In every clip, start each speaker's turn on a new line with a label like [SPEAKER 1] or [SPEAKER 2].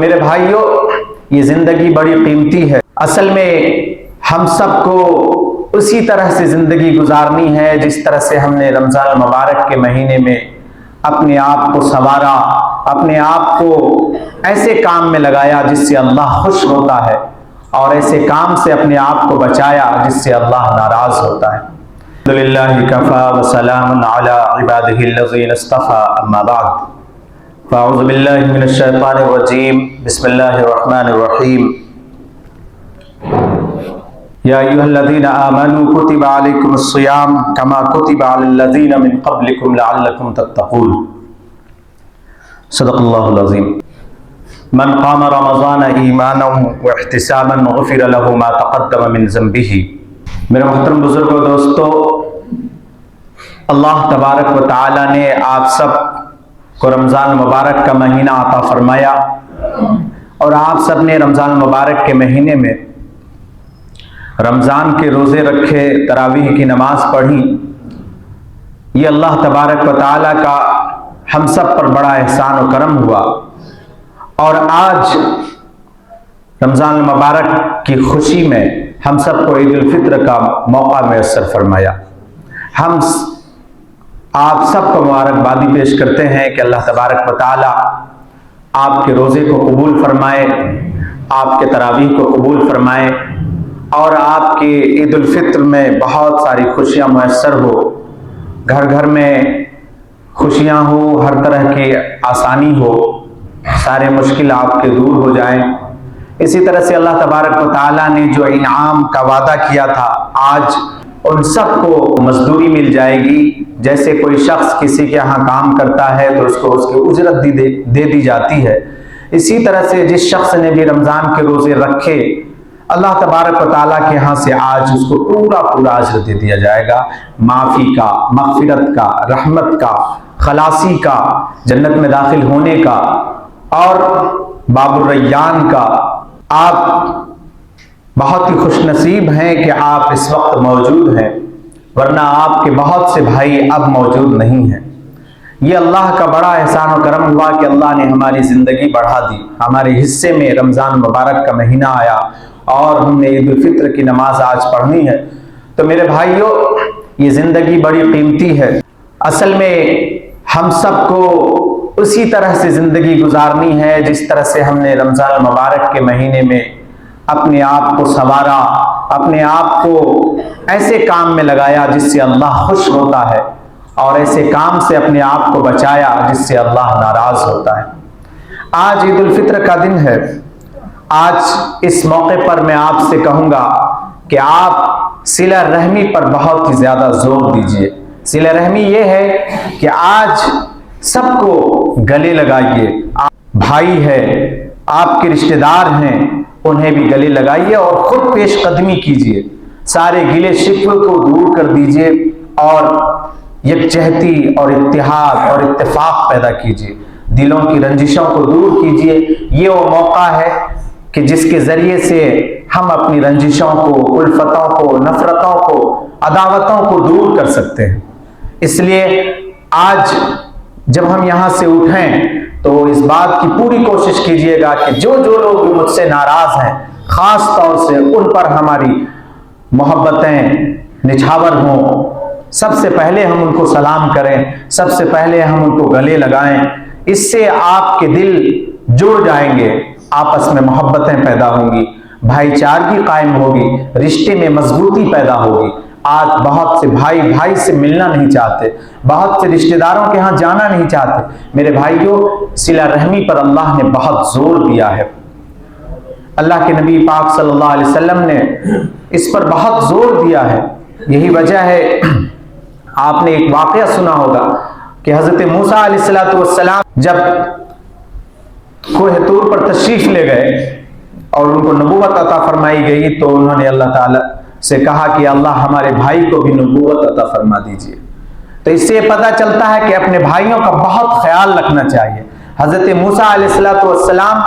[SPEAKER 1] میرے بھائیوں، یہ زندگی بڑی قیمتی ہے۔ اصل میں ہم سب کو اسی طرح سے زندگی گزارنی ہے جس طرح سے ہم نے رمضان المبارک کے مہینے میں اپنے آپ کو سنوارا، اپنے آپ کو ایسے کام میں لگایا جس سے اللہ خوش ہوتا ہے، اور ایسے کام سے اپنے آپ کو بچایا جس سے اللہ ناراض ہوتا ہے۔ الحمدللہ کفا وسلام علی عبادہ الذین اصطفی، اما بعد فاعوذ باللہ من الشیطان الرجیم، بسم اللہ الرحمن الرحیم۔ یا ایھا الذین آمنوا کتب علیکم الصیام کما کتب علی الذین من قبلکم لعلکم تتقون۔ صدق اللہ العظیم۔ من قام رمضان ایمانا واحتسابا غفر له ما تقدم من ذنبہ۔ میرے محترم بزرگوں، دوستو، اللہ تبارک و تعالی نے آپ سب کو رمضان مبارک کا مہینہ عطا فرمایا، اور آپ سب نے رمضان مبارک کے مہینے میں رمضان کے روزے رکھے، تراویح کی نماز پڑھی۔ یہ اللہ تبارک و تعالی کا ہم سب پر بڑا احسان و کرم ہوا، اور آج رمضان المبارک کی خوشی میں ہم سب کو عید الفطر کا موقع میسر فرمایا۔ ہم آپ سب کو مبارکبادی پیش کرتے ہیں کہ اللہ تبارک و تعالی آپ کے روزے کو قبول فرمائے، آپ کے تراویح کو قبول فرمائے، اور آپ کی عید الفطر میں بہت ساری خوشیاں میسر ہو، گھر گھر میں خوشیاں ہو، ہر طرح کی آسانی ہو، سارے مشکل آپ کے دور ہو جائیں۔ اسی طرح سے اللہ تبارک و تعالیٰ نے جو انعام کا وعدہ کیا تھا، آج ان سب کو مزدوری مل جائے گی۔ جیسے کوئی شخص کسی کے ہاں کام کرتا ہے تو اس کو اس کی اجرت دے دی جاتی ہے، اسی طرح سے جس شخص نے بھی رمضان کے روزے رکھے، اللہ تبارک و تعالیٰ کے ہاں سے آج اس کو پورا اجر دے دیا جائے گا، معافی کا، مغفرت کا، رحمت کا، خلاصی کا، جنت میں داخل ہونے کا، اور باب الریان کا۔ آپ بہت ہی خوش نصیب ہیں کہ آپ اس وقت موجود ہیں، ورنہ آپ کے بہت سے بھائی اب موجود نہیں ہیں۔ یہ اللہ کا بڑا احسان و کرم ہوا کہ اللہ نے ہماری زندگی بڑھا دی، ہمارے حصے میں رمضان مبارک کا مہینہ آیا، اور ہم نے عید الفطر کی نماز آج پڑھنی ہے۔ تو میرے بھائیوں، یہ زندگی بڑی قیمتی ہے۔ اصل میں ہم سب کو اسی طرح سے زندگی گزارنی ہے جس طرح سے ہم نے رمضان مبارک کے مہینے میں اپنے آپ کو سنوارا، اپنے آپ کو ایسے کام میں لگایا جس سے اللہ خوش ہوتا ہے، اور ایسے کام سے اپنے آپ کو بچایا جس سے اللہ ناراض ہوتا ہے۔ آج عید الفطر کا دن ہے۔ آج اس موقع پر میں آپ سے کہوں گا کہ آپ صلہ رحمی پر بہت ہی زیادہ زور دیجئے۔ صلہ رحمی یہ ہے کہ آج سب کو گلے لگائیے۔ بھائی ہے، آپ کے رشتہ دار ہیں، انہیں بھی گلے لگائیے اور خود پیش قدمی کیجئے۔ سارے گلے شکوے کو دور کر دیجئے، اور یکجہتی اور اتحاد اور اتفاق پیدا کیجئے۔ دلوں کی رنجشوں کو دور کیجئے۔ یہ وہ موقع ہے کہ جس کے ذریعے سے ہم اپنی رنجشوں کو، الفتوں کو، نفرتوں کو، عداوتوں کو دور کر سکتے ہیں۔ اس لیے آج جب ہم یہاں سے اٹھیں تو اس بات کی پوری کوشش کیجئے گا کہ جو لوگ بھی مجھ سے ناراض ہیں، خاص طور سے ان پر ہماری محبتیں نچھاور ہوں۔ سب سے پہلے ہم ان کو سلام کریں، سب سے پہلے ہم ان کو گلے لگائیں۔ اس سے آپ کے دل جڑ جائیں گے، آپس میں محبتیں پیدا ہوں گی، بھائی چارگی قائم ہوگی، رشتے میں مضبوطی پیدا ہوگی۔ آج بہت سے بھائی سے ملنا نہیں چاہتے، بہت سے رشتہ داروں کے ہاں جانا نہیں چاہتے۔ میرے بھائیوں، صلہ رحمی پر اللہ نے بہت زور دیا ہے۔ اللہ کے نبی پاک صلی اللہ علیہ وسلم نے اس پر بہت زور دیا ہے۔ یہی وجہ ہے، آپ نے ایک واقعہ سنا ہوگا کہ حضرت موسیٰ علیہ السلام جب کوہ طور پر تشریف لے گئے اور ان کو نبوت عطا فرمائی گئی، تو انہوں نے اللہ تعالیٰ سے کہا کہ اللہ ہمارے بھائی کو بھی نبوت عطا فرما دیجئے۔ تو اس سے یہ پتہ چلتا ہے کہ اپنے بھائیوں کا بہت خیال رکھنا چاہیے۔ حضرت موسیٰ علیہ السلام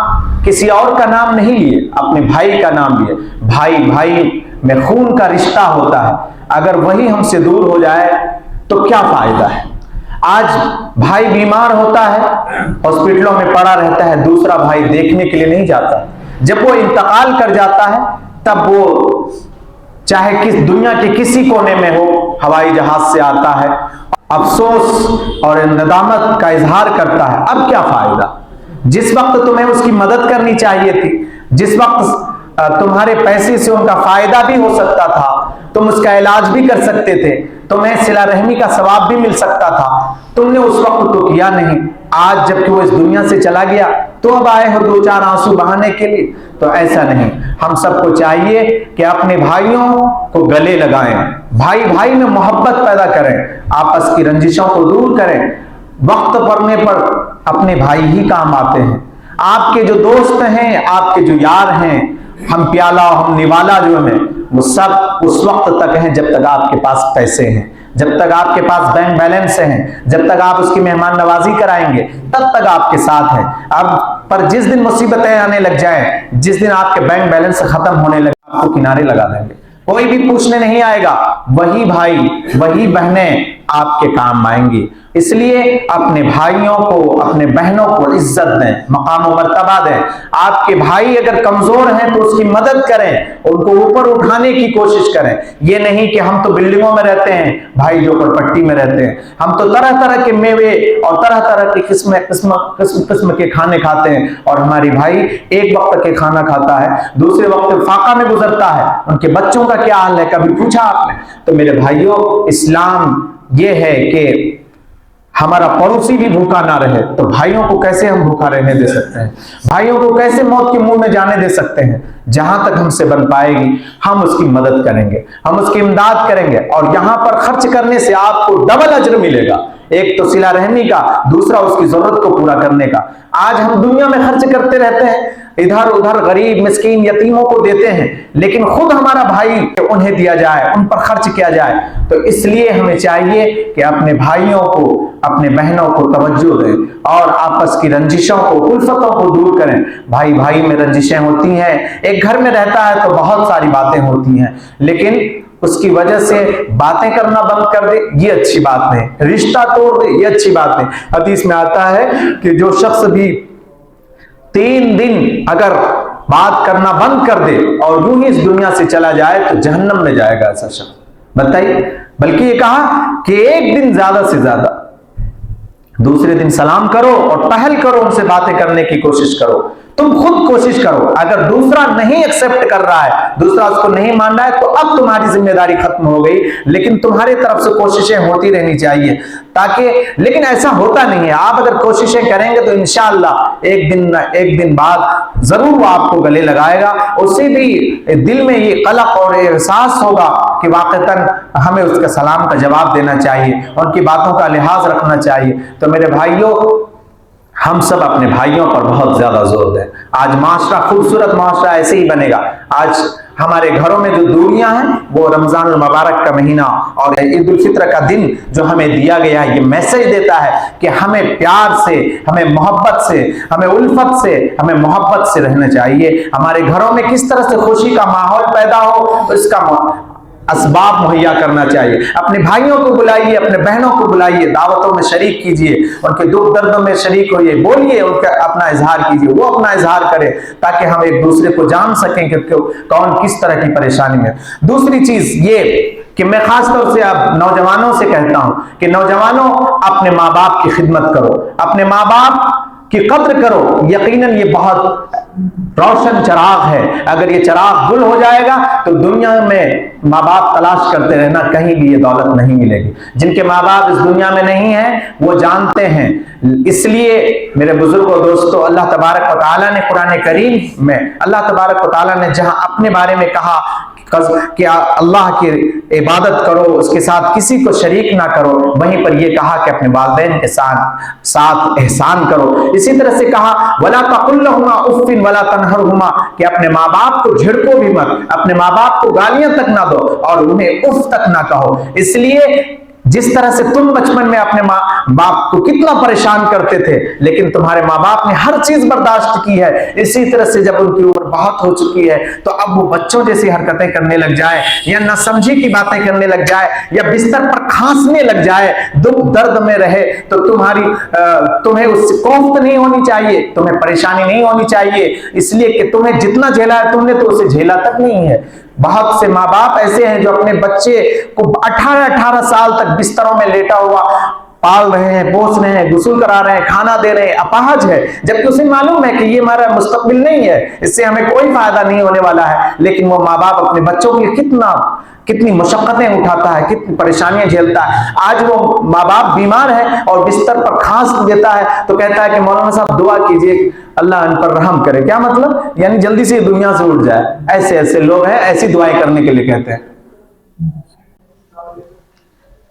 [SPEAKER 1] کسی اور کا نام نہیں لیے، اپنے بھائی کا نام لیے۔ بھائی میں خون کا رشتہ ہوتا ہے، اگر وہی ہم سے دور ہو جائے تو کیا فائدہ ہے؟ آج بھائی بیمار ہوتا ہے، ہاسپٹلوں میں پڑا رہتا ہے، دوسرا بھائی دیکھنے کے لیے نہیں جاتا. جب وہ انتقال کر جاتا ہے تب وہ چاہے کس دنیا کے کسی کونے میں ہو، ہوائی جہاز سے آتا ہے، افسوس اور ندامت کا اظہار کرتا ہے. اب کیا فائدہ؟ جس وقت تمہیں اس کی مدد کرنی چاہیے تھی، جس وقت تمہارے پیسے سے ان کا فائدہ بھی ہو سکتا تھا، تم اس کا علاج بھی کر سکتے تھے، تمہیں صلہ رحمی کا ثواب بھی مل سکتا تھا، تم نے اس وقت تو کیا نہیں. آج جب کہ وہ اس دنیا سے چلا گیا تو اب آئے ہو دو چار آنسو بہانے کے لیے. تو ایسا نہیں. ہم سب کو چاہیے کہ اپنے بھائیوں کو گلے لگائیں، بھائی بھائی میں محبت پیدا کریں، آپس کی رنجشوں کو دور کریں. وقت پڑنے پر اپنے بھائی ہی کام آتے ہیں. آپ کے جو دوست ہیں، آپ کے جو یار ہیں، ہم پیالہ ہم نوالا جو ہیں، وہ سب اس وقت تک ہیں جب تک آپ کے پاس پیسے ہیں، جب تک آپ کے پاس بینک بیلنس ہیں، جب تک آپ اس کی مہمان نوازی کرائیں گے تب تک آپ کے ساتھ ہیں. اب پر جس دن مصیبتیں آنے لگ جائیں، جس دن آپ کے بینک بیلنس ختم ہونے لگے، آپ کو کنارے لگا دیں گے، کوئی بھی پوچھنے نہیں آئے گا. وہی بھائی وہی بہنیں آپ کے کام آئیں گی. اس لیے اپنے بھائیوں کو، اپنے بہنوں کو عزت دیں، مقام و مرتبہ دیں. آپ کے بھائی اگر کمزور ہیں تو اس کی مدد کریں، ان کو اوپر اٹھانے کی کوشش کریں. یہ نہیں کہ ہم تو بلڈنگوں میں رہتے ہیں، بھائی جو پر پٹی میں رہتے ہیں، ہم تو طرح طرح کے میوے اور طرح طرح کے قسم کے کھانے کھاتے ہیں، اور ہماری بھائی ایک وقت کے کھانا کھاتا ہے، دوسرے وقت فاقہ میں گزرتا ہے. ان کے بچوں کا کیا حال ہے، کبھی پوچھا آپ نے؟ تو میرے بھائیوں، اسلام یہ ہے کہ ہمارا پڑوسی بھی بھوکا نہ رہے. تو بھائیوں کو کیسے ہم بھوکا رہنے دے سکتے ہیں؟ بھائیوں کو کیسے موت کے منہ میں جانے دے سکتے ہیں؟ جہاں تک ہم سے بن پائے گی ہم اس کی مدد کریں گے، ہم اس کی امداد کریں گے، اور یہاں پر خرچ کرنے سے آپ کو ڈبل اجر ملے گا. ایک تو صلہ رحمی کا، دوسرا اس کی ضرورت کو پورا کرنے کا. آج ہم دنیا میں خرچ کرتے رہتے ہیں، ادھر ادھر غریب مسکین یتیموں کو دیتے ہیں، لیکن خود ہمارا بھائی انہیں دیا جائے، ان پر خرچ کیا جائے. تو اس لیے ہمیں چاہیے کہ اپنے بھائیوں کو، اپنے بہنوں کو توجہ دیں، اور آپس کی رنجشوں کو، الفتوں کو دور کریں. بھائی بھائی میں رنجشیں ہوتی ہیں، ایک گھر میں رہتا ہے تو بہت ساری باتیں ہوتی ہیں، لیکن اس کی وجہ سے باتیں کرنا بند کر دے یہ اچھی بات نہیں، رشتہ توڑ دے یہ اچھی بات نہیں. حدیث میں آتا ہے کہ جو شخص بھی 3 دن اگر بات کرنا بند کر دے اور یوں ہی اس دنیا سے چلا جائے تو جہنم میں جائے گا ایسا شخص. بتائیے، بلکہ یہ کہا کہ ایک دن زیادہ سے زیادہ، دوسرے دن سلام کرو اور پہل کرو، ان سے باتیں کرنے کی کوشش کرو. تم خود کوشش کرو. اگر دوسرا نہیں ایکسپٹ کر رہا ہے، دوسرا اس کو نہیں مان رہا ہے، تو اب تمہاری ذمہ داری ختم ہو گئی، لیکن تمہاری طرف سے کوششیں ہوتی رہنی چاہیے تاکہ. لیکن ایسا ہوتا نہیں ہے. آپ اگر کوششیں کریں گے تو انشاءاللہ ایک دن بعد ضرور وہ آپ کو گلے لگائے گا. اسے بھی دل میں یہ قلق اور احساس ہوگا کہ واقعتاً ہمیں اس کا سلام کا جواب دینا چاہیے، ان کی باتوں کا لحاظ رکھنا چاہیے. تو میرے بھائیوں، ہم سب اپنے بھائیوں پر بہت زیادہ زور دیں. آج معاشرہ، خوبصورت معاشرہ ایسے ہی بنے گا. آج ہمارے گھروں میں جو دوریاں ہیں، وہ رمضان المبارک کا مہینہ اور عید الفطر کا دن جو ہمیں دیا گیا ہے، یہ میسج دیتا ہے کہ ہمیں پیار سے، ہمیں محبت سے، ہمیں الفت سے، ہمیں محبت سے رہنا چاہیے. ہمارے گھروں میں کس طرح سے خوشی کا ماحول پیدا ہو، اس کا اسباب مہیا کرنا چاہیے. اپنے بھائیوں کو بلائیے، اپنے بہنوں کو بلائیے، دعوتوں میں شریک کیجیے، ان کے دکھ دردوں میں شریک ہوئیے، بولیے، ان کا اپنا اظہار کیجیے، وہ اپنا اظہار کرے، تاکہ ہم ایک دوسرے کو جان سکیں کہ کون کس طرح کی پریشانی میں. دوسری چیز یہ کہ میں خاص طور سے اب نوجوانوں سے کہتا ہوں کہ نوجوانوں، اپنے ماں باپ کی خدمت کرو، اپنے ماں باپ کی قدر کرو. یقیناً یہ بہت روشن چراغ ہے. اگر یہ چراغ گل ہو جائے گا تو دنیا میں ماں باپ تلاش کرتے رہنا، کہیں بھی یہ دولت نہیں ملے گی. جن کے ماں باپ اس دنیا میں نہیں ہیں وہ جانتے ہیں. اس لیے میرے بزرگوں، دوستوں، اللہ تبارک و تعالیٰ نے قرآن کریم میں، اللہ تبارک و تعالیٰ نے جہاں اپنے بارے میں کہا کہ اللہ کی عبادت کرو، اس کے ساتھ کسی کو شریک نہ کرو، وہیں پر یہ کہا کہ اپنے والدین کے ساتھ احسان کرو. اسی طرح سے کہا وَلَا تَقُلْ لَهُمَا أُفٍّ وَلَا تَنْهَرْهُمَا، کہ اپنے ماں باپ کو جھڑکو بھی مت، اپنے ماں باپ کو گالیاں تک نہ دو اور انہیں اف تک نہ کہو. اس لیے जिस तरह से तुम बचपन में अपने माँ बाप को कितना परेशान करते थे, लेकिन तुम्हारे माँ बाप ने हर चीज बर्दाश्त की है, इसी तरह से जब उनकी उम्र बहुत हो चुकी है तो अब वो बच्चों जैसी हरकतें करने लग जाए, या नासमझी की बातें करने लग जाए, या बिस्तर पर खांसने लग जाए, दुख दर्द में रहे, तो तुम्हें उससे खौफ नहीं होनी चाहिए, तुम्हें परेशानी नहीं होनी चाहिए, इसलिए कि तुम्हें जितना झेला है तुमने तो उसे झेला तक नहीं है। बहुत से माँ बाप ऐसे हैं जो अपने बच्चे को 18-18 साल तक बिस्तरों में लेटा हुआ पाल रहे हैं, पोस रहे हैं, गुस्ल करा रहे हैं, खाना दे रहे हैं, अपाहज है, जबकि उसे मालूम है कि ये हमारा मुस्तकबिल नहीं है, इससे हमें कोई फायदा नहीं होने वाला है, लेकिन वो माँ बाप अपने बच्चों के लिए कितनी मुशक्कतें उठाता है, कितनी परेशानियां झेलता है। आज वो माँ बाप बीमार है और बिस्तर पर खांस देता है तो कहता है कि मौलाना साहब दुआ कीजिए अल्लाह इन पर रहम करे। क्या मतलब? यानी जल्दी से दुनिया से उठ जाए। ऐसे ऐसे लोग हैं, ऐसी दुआएं करने के लिए कहते हैं,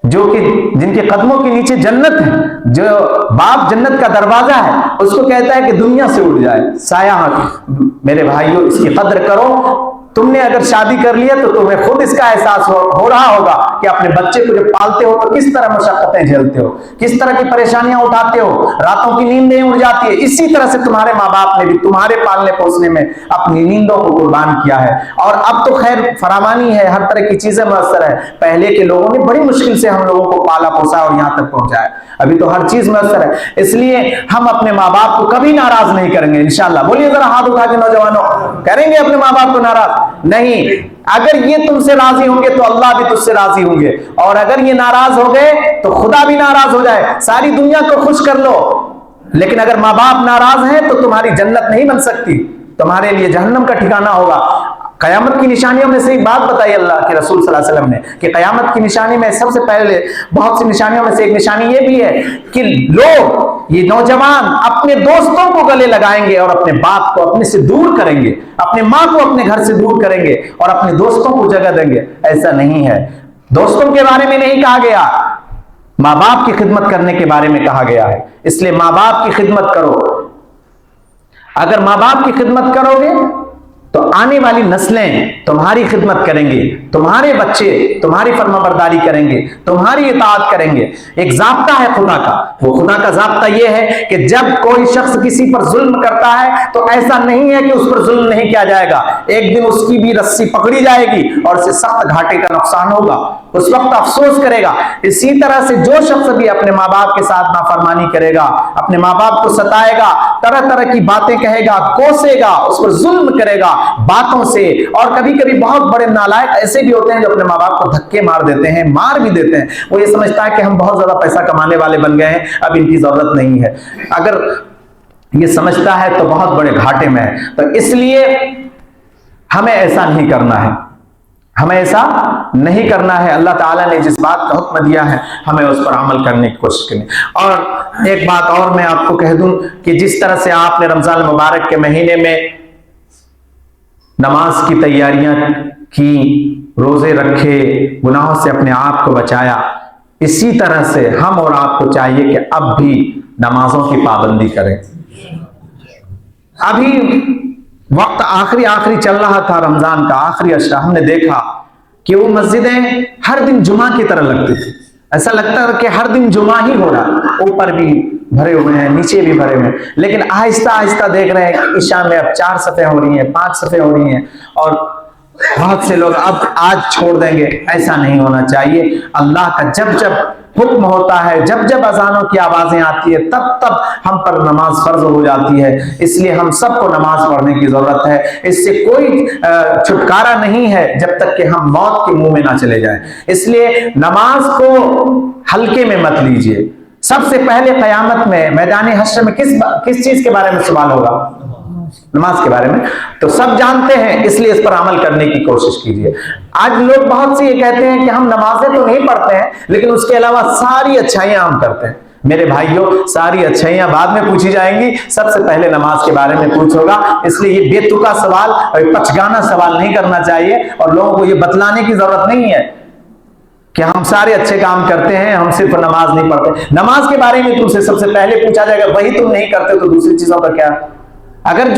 [SPEAKER 1] जो कि जिनके कदमों के नीचे जन्नत है, जो बाप जन्नत का दरवाजा है, उसको कहता है कि दुनिया से उठ जाए, साया। मेरे भाइयों, इसकी कद्र करो। तुमने अगर शादी कर लिया तो तुम्हें खुद इसका एहसास हो रहा होगा कि अपने बच्चे को जब पालते हो तो किस तरह मशक्कतें झेलते हो, किस तरह की परेशानियां उठाते हो, रातों की नींद नहीं उड़ जाती है। इसी तरह से तुम्हारे माँ बाप ने भी तुम्हारे पालने पोसने में अपनी नींदों को कुर्बान किया है। और अब तो खैर फरामानी है, हर तरह की चीजें मुयस्सर है। पहले के लोगों ने बड़ी मुश्किल से हम लोगों को पाला पोसा और यहाँ तक पहुंचाया, अभी तो हर चीज मुयस्सर है। इसलिए हम अपने माँ बाप को कभी नाराज नहीं करेंगे इंशाअल्लाह। बोलिए जरा हाथ उठा के नौजवानों, करेंगे अपने माँ बाप को नाराज नहीं। अगर ये तुमसे राजी होंगे तो अल्लाह भी तुझसे राजी होंगे, और अगर ये नाराज हो गए तो खुदा भी नाराज हो जाए। सारी दुनिया को खुश कर लो, लेकिन अगर माँ बाप नाराज हैं तो तुम्हारी जन्नत नहीं बन सकती, तुम्हारे लिए जहन्नम का ठिकाना होगा। कयामत की निशानियों में से एक बात बताई अल्लाह के रसूल सल्लल्लाहु अलैहि वसल्लम ने कि कयामत की निशानी में सबसे पहले, बहुत सी निशानियों में से एक निशानी ये भी है कि लोग, ये नौजवान अपने दोस्तों को गले लगाएंगे और अपने बाप को अपने से दूर करेंगे, अपने माँ को अपने घर से दूर करेंगे और अपने दोस्तों को जगह देंगे। ऐसा नहीं है। दोस्तों के बारे में नहीं कहा गया, माँ बाप की खिदमत करने के बारे में कहा गया है। इसलिए माँ बाप की खिदमत करो। अगर माँ बाप की खिदमत करोगे तो आने वाली नस्लें तुम्हारी खिदमत करेंगी, तुम्हारे बच्चे तुम्हारी फरमाबरदारी करेंगे, तुम्हारी इताअत करेंगे। एक ज़ाब्ता है खुदा का, वो खुदा का ज़ाब्ता ये है कि जब कोई शख्स किसी पर जुल्म करता है तो ऐसा नहीं है कि उस पर जुल्म नहीं किया जाएगा, एक दिन उसकी भी रस्सी पकड़ी जाएगी और उसे सख्त घाटे का नुकसान होगा, उस वक्त अफसोस करेगा। इसी तरह से जो शख्स भी अपने माँ बाप के साथ नाफरमानी करेगा, अपने माँ बाप को सताएगा, तरह तरह की बातें कहेगा, कोसेगा, उस पर जुल्म करेगा बातों से, और कभी कभी बहुत बड़े नालायक ऐसे भी होते हैं जो अपने माँ बाप को धक्के मार देते हैं, मार भी देते हैं। वो ये समझता है कि हम बहुत ज्यादा पैसा कमाने वाले बन गए हैं, अब इनकी जरूरत नहीं है। अगर ये समझता है तो बहुत बड़े घाटे में है। तो इसलिए हमें ऐसा नहीं करना है, हमें ऐसा नहीं करना है। अल्लाह ताला ने जिस बात का हुक्म दिया है हमें उस पर अमल करने की कोशिश करनी। और एक बात और मैं आपको कह दूं कि जिस तरह से आपने रमजान मुबारक के महीने में नमाज की तैयारियां की, रोजे रखे, गुनाहों से अपने आप को बचाया, इसी तरह से हम और आपको चाहिए कि अब भी नमाजों की पाबंदी करें। अभी वक्त आखिरी चल रहा था, रमजान का आखिरी अशरा, हमने देखा कि वो मस्जिदें हर दिन जुमा की तरह लगती थी। ऐसा लगता था कि हर दिन जुमा ही हो रहा, ऊपर भी भरे हुए हैं, नीचे भी भरे हुए हैं। लेकिन आहिस्ता आहिस्ता देख रहे हैं कि ईशा में अब 4 सफ़े हो रही हैं, 5 सफ़े हो रही हैं, और बहुत से लोग अब आज छोड़ देंगे। ऐसा नहीं होना चाहिए। अल्लाह का जब जब हुक्म होता है, जब जब अजानों की आवाजें आती है, तब तब हम पर नमाज फर्ज हो जाती है। इसलिए हम सबको नमाज पढ़ने की जरूरत है। इससे कोई छुटकारा नहीं है जब तक कि हम मौत के मुंह में ना चले जाएं। इसलिए नमाज को हल्के में मत लीजिए। सबसे पहले कयामत में मैदान हश्र में किस चीज के बारे में सवाल होगा? नमाज के बारे में। तो सब जानते हैं, इसलिए इस पर अमल करने की कोशिश कीजिए। आज लोग बहुत से ये कहते हैं कि हम नमाजें तो नहीं पढ़ते हैं, लेकिन उसके अलावा सारी अच्छाइयां हम करते हैं। मेरे भाइयों, सारी अच्छाइयां बाद में पूछी जाएंगी, सबसे पहले नमाज के बारे में पूछोगा। इसलिए ये बेतुका सवाल और पचगाना सवाल नहीं करना चाहिए, और लोगों को ये बतलाने की जरूरत नहीं है कि हम सारे अच्छे काम करते हैं, हम सिर्फ नमाज नहीं पढ़ते। नमाज के बारे में तुमसे सबसे पहले पूछा जाएगा, वही तुम नहीं करते तो दूसरी चीजों का क्या? अगर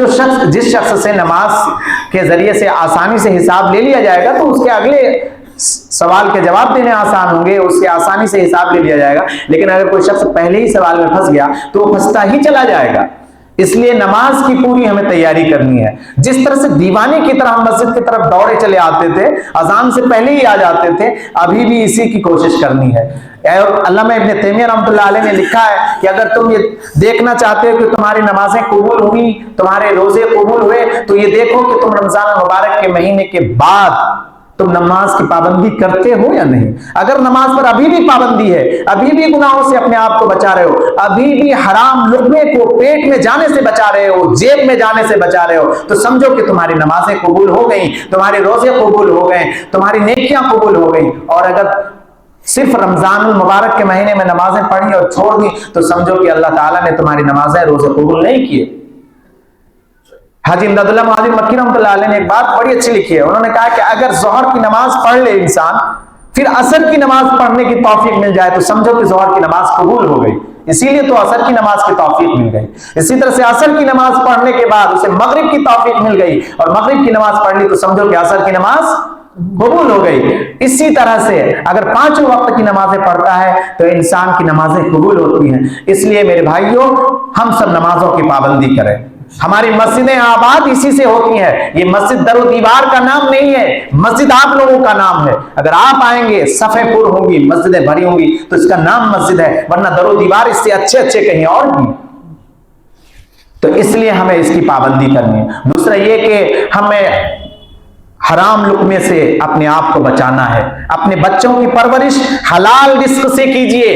[SPEAKER 1] जिस शख्स से नमाज के जरिए से आसानी से हिसाब ले लिया जाएगा तो उसके अगले सवाल के जवाब देने आसान होंगे, उससे आसानी से हिसाब ले लिया जाएगा। लेकिन अगर कोई शख्स पहले ही सवाल में फंस गया तो वो फंसता ही चला जाएगा। इसलिए नमाज की पूरी हमें तैयारी करनी है। जिस तरह से दीवाने की तरह हम मस्जिद की तरफ दौड़े चले आते थे, अजान से पहले ही आ जाते थे, अभी भी इसी की कोशिश करनी है। और अल्लामा इब्न तैमिया रहमतुल्लाह अलैह ने लिखा है कि अगर तुम ये देखना चाहते हो कि तुम्हारी नमाजें कबूल हुई, तुम्हारे रोजे कबूल हुए, तो ये देखो कि तुम रमजान मुबारक के महीने के बाद तुम नमाज की पाबंदी करते हो या नहीं। अगर नमाज पर अभी भी पाबंदी है, अभी भी गुनाहों से अपने आप को बचा रहे हो, अभी भी हराम लुक़मे को पेट में जाने से बचा रहे हो, जेब में जाने से बचा रहे हो, तो समझो कि तुम्हारी नमाजें कबूल हो गई, तुम्हारे रोजे कबूल हो गए, तुम्हारी नेकियां कबूल हो गई। और अगर सिर्फ रमजान मुबारक के महीने में नमाजें पढ़ी और छोड़ दी तो समझो कि अल्लाह ताला ने तुम्हारी नमाजें रोजे कबूल नहीं किए। हाजी इमदादुल्लाह मुआज़िम मक्की रहमतुल्लाह अलैह ने एक बात बड़ी अच्छी लिखी है। उन्होंने कहा कि अगर ज़ोहर की नमाज पढ़ ले इंसान, फिर असर की नमाज पढ़ने की तौफीक मिल जाए, तो समझो कि ज़ोहर की नमाज कबूल हो गई। इसीलिए तो असर की नमाज की तौफीक मिल गई। इसी तरह से असर की नमाज पढ़ने के बाद उसे मगरिब की तौफीक मिल गई, और मगरिब की नमाज पढ़ ली तो समझो कि असर की नमाज कबूल हो गई। इसी तरह से अगर पांचों वक्त की नमाजें पढ़ता है तो इंसान की नमाजें कबूल होती हैं। इसलिए मेरे भाइयों, हम सब नमाजों की पाबंदी करें। हमारी मस्जिदें आबाद इसी से होती हैं। ये मस्जिद दरो दीवार का नाम नहीं है, मस्जिद आप लोगों का नाम है। अगर आप आएंगे, सफ़े पुर होंगी, मस्जिदें भरी होंगी, तो इसका नाम मस्जिद है, वरना दरो दीवार इससे अच्छे अच्छे कहीं और भी। तो इसलिए हमें इसकी पाबंदी करनी है। दूसरा ये कि हमें हराम लुक़मे से अपने आप को बचाना है। अपने बच्चों की परवरिश हलाल रिस्क से कीजिए।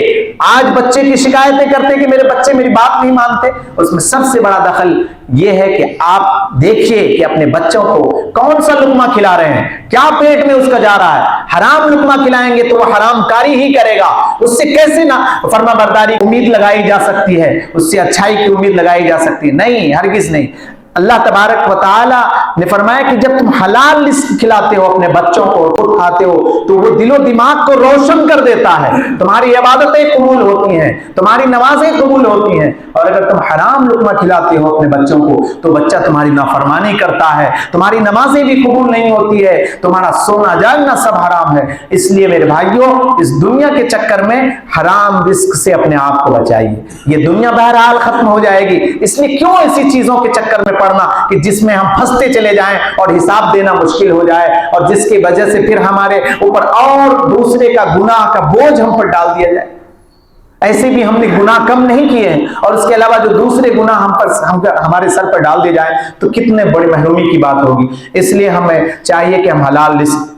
[SPEAKER 1] आज बच्चे की शिकायतें करते हैं कि मेरे बच्चे मेरी बात नहीं मानते। उसमें सबसे बड़ा दखल यह है कि आप देखिए कि अपने बच्चों को कौन सा लुक़मा खिला रहे हैं, क्या पेट में उसका जा रहा है। हराम लुक़मा खिलाएंगे तो वह हरामकारी ही करेगा। उससे कैसे ना फर्माबरदारी की उम्मीद लगाई जा सकती है, उससे अच्छाई की उम्मीद लगाई जा सकती है? नहीं, हरगिज़ नहीं। अल्लाह तबारक व तआला ने फरमाया कि जब तुम हलाल रिस्क खिलाते हो अपने बच्चों को, खुद खाते हो, तो वो दिलो दिमाग को रोशन कर देता है। तुम्हारी इबादतें कबूल होती हैं, तुम्हारी नमाजें कबूल होती हैं। और अगर तुम हराम लुक़मा खिलाते हो अपने बच्चों को तो बच्चा तुम्हारी नाफरमानी करता है, तुम्हारी नमाजें भी कबूल नहीं होती है, तुम्हारा सोना जागना सब हराम है। इसलिए मेरे भाइयों, इस दुनिया के चक्कर में हराम रिस्क से अपने आप को बचाइए। ये दुनिया बहरहाल खत्म हो जाएगी, इसलिए क्यों ऐसी चीजों के चक्कर में पड़ना कि जिसमें हम फंसते चले जाएं और हिसाब देना मुश्किल हो जाए, और जिसकी वजह से फिर हमारे ऊपर और दूसरे का गुनाह का बोझ हम पर डाल दिया जाए। ऐसे भी हमने गुनाह कम नहीं किए हैं, और उसके अलावा जो दूसरे गुनाह हमारे सर पर डाल दिए जाए तो कितने बड़ी महरूमी की बात होगी। इसलिए हमें चाहिए कि हम हलाल रिस्क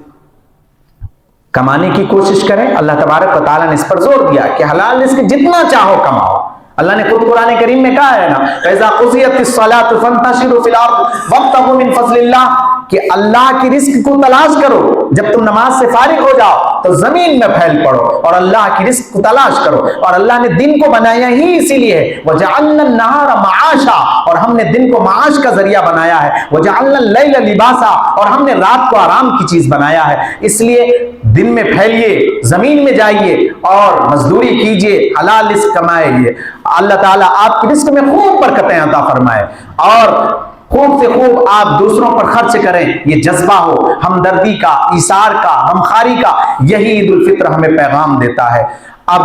[SPEAKER 1] कमाने की कोशिश करें। अल्लाह तबारक व तआला ने इस पर जोर दिया कि हलाल रिस्क जितना चाहो कमाओ। अल्लाह ने खुद कुरान करीम में कहा है ना, फैज़ा क़ुज़ियतिस सलातु फंतशिरू फ़िल अर्ज़ वब्तगू मिन फ़ज़लिल्लाह, कि अल्लाह की रिस्क को तलाश करो। जब तुम नमाज से फारिग हो जाओ तो जमीन में फैल पड़ो और अल्लाह की रिस्क को तलाश करो। और अल्लाह ने दिन को बनाया ही इसीलिए, वजअलना अन्नहारा मआशा, और हमने दिन को माश का जरिया बनाया है, वजअलना लैला लिबासा, और हमने रात को आराम की चीज बनाया है। इसलिए दिन में फैलिए, जमीन में जाइए और मजदूरी कीजिए, हलाल रिस्क कमाइए। अल्लाह ताला आपकी रिस्क में खूब बरकतें अता फरमाए और खूब से खूब आप दूसरों पर खर्च करें। ये जज्बा हो हमदर्दी का, ईसार का, गमखारी का, यही ईद उल फित्र हमें पैगाम देता है। अब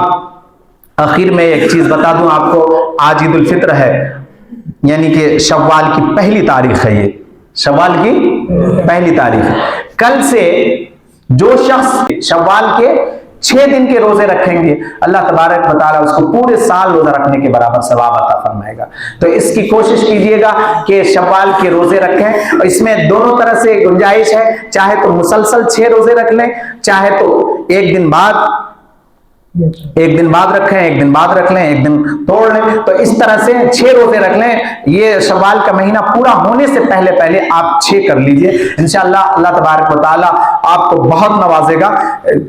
[SPEAKER 1] आखिर में एक चीज बता दूं आपको, आज ईद उल फित्र है, यानी कि शव्वाल की पहली तारीख है। ये शव्वाल की पहली तारीख है। कल से जो शख्स शव्वाल के 6 दिन के रोजे रखेंगे, अल्लाह तबारक व तआला उसको पूरे साल रोजा रखने के बराबर सवाब अता फरमाएगा। तो इसकी कोशिश कीजिएगा कि शव्वाल के रोजे रखें। और इसमें दोनों तरह से गुंजाइश है, चाहे तो मुसलसल 6 रोजे रख लें, चाहे तो एक दिन बाद रखें, एक दिन बाद रख लें, एक दिन तोड़ लें। तो इस तरह से 6 रोजे रख लें। ये शव्वाल का महीना पूरा होने से पहले पहले आप 6 कर लीजिए। इंशाअल्लाह अल्लाह तबारक व तआला आपको बहुत नवाजेगा।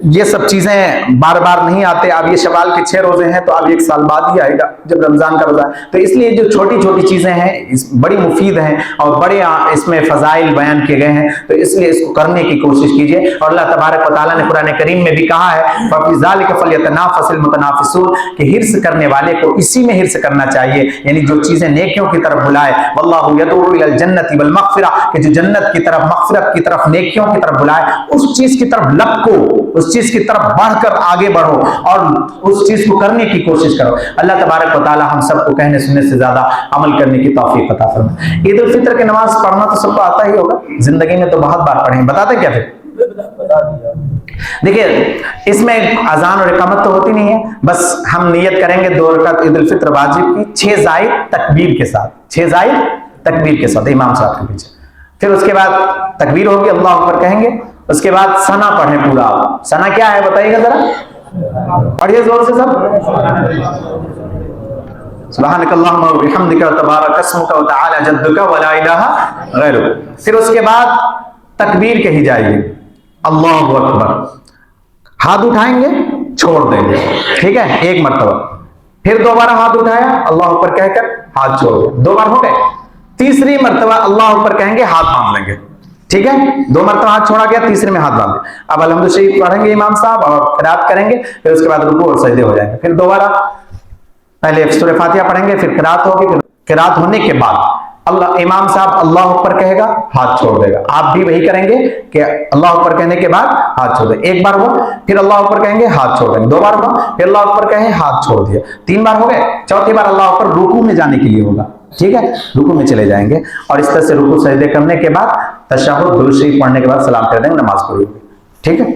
[SPEAKER 1] ये सब चीजें बार बार नहीं आते। अब ये शव्वाल के 6 रोजे हैं तो अब 1 साल बाद ही आएगा जब रमजान का रोजा है। तो इसलिए जो छोटी छोटी चीजें हैं बड़ी मुफीद हैं और बड़े इसमें फजाइल बयान किए गए हैं, तो इसलिए इसको करने की कोशिश कीजिए। और अल्लाह तबारक व तआला ने कुरान करीम में भी कहा है, फफी ज़ालिका फल्यतनाफसिल मुतनाफिसून, कि हिर्स करने वाले को इसी में हिर्स करना चाहिए, यानी जो चीजें नेकियों की तरफ बुलाए। वल्लाहु यदऊ इलल जन्नति वल मग़फ़िरा, कि जो जन्नत की तरफ, मग़फ़िरत की तरफ, नेकियों की तरफ बुलाए, उस चीज की तरफ लपको, उस चीज की तरफ बढ़कर आगे बढ़ो और उस चीज को करने की कोशिश करो। अल्लाह तबारक व तआला हम सबको कहने सुनने से ज्यादा अमल करने की तौफीक अता फरमाए। ईद उल फितर की नमाज पढ़ना तो सबको आता ही होगा, जिंदगी में तो बहुत बार पढ़ेंगे, बताते क्या फिर? देखिए इसमें अजान और इकामत तो होती नहीं है, बस हम नियत करेंगे 2 रकात ईद उल फितर वाजिब की 6 जायद तकबीर के साथ, 6 जायद तकबीर के साथ इमाम साहब के पीछे। फिर उसके बाद तकबीर होगी, अल्लाह अकबर कहेंगे, उसके बाद सना पढ़ें पूरा। सना क्या है बताइएगा जरा, पढ़िए जोर से सब। सुब्हानकल्लाहुम्मा व बिहम्दिका तबारक अस्मुका व तआला जद्दुका व ला इलाहा गैरुक। फिर उसके बाद तकबीर कही जाएगी, अल्लाहु अकबर, हाथ उठाएंगे छोड़ देंगे, ठीक है, 1 मरतबा। फिर दोबारा हाथ उठाया, अल्लाह अकबर कहकर हाथ छोड़ दिया, 2 बार हो गए। तीसरी मरतबा अल्लाह अकबर कहेंगे, हाथ बांध लेंगे, ठीक है, 2 मरतबा हाथ छोड़ा गया, तीसरे में हाथ बांध दिया। अब अलहम्दुलिल्लाह शरीफ पढ़ेंगे इमाम साहब और क़िराअत करेंगे, फिर उसके बाद रुकू और सजदे हो जाएंगे। फिर दोबारा पहले सूरह फातिहा पढ़ेंगे, फिर क़िराअत होगी, फिर क़िराअत होने के बाद अल्लाह इमाम साहब अल्लाह अकबर कहेगा, हाथ छोड़ देगा। आप भी वही करेंगे कि अल्लाह अकबर कहने के बाद हाथ छोड़ देंगे। 1 बार हुआ, फिर अल्लाह अकबर कहेंगे, हाथ छोड़ देंगे। 2 बार हुआ, फिर अल्लाह अकबर कहें, हाथ छोड़ दिया। 3 बार हो गए, चौथी बार अल्लाह अकबर रुकू में जाने के लिए होगा, ठीक है, रुकू में चले जाएंगे और इस तरह से रुकू सजदे करने के बाद तशहुद दुरूद शरीफ पढ़ने के बाद सलाम कर देंगे, नमाज पूरी होगी, ठीक है।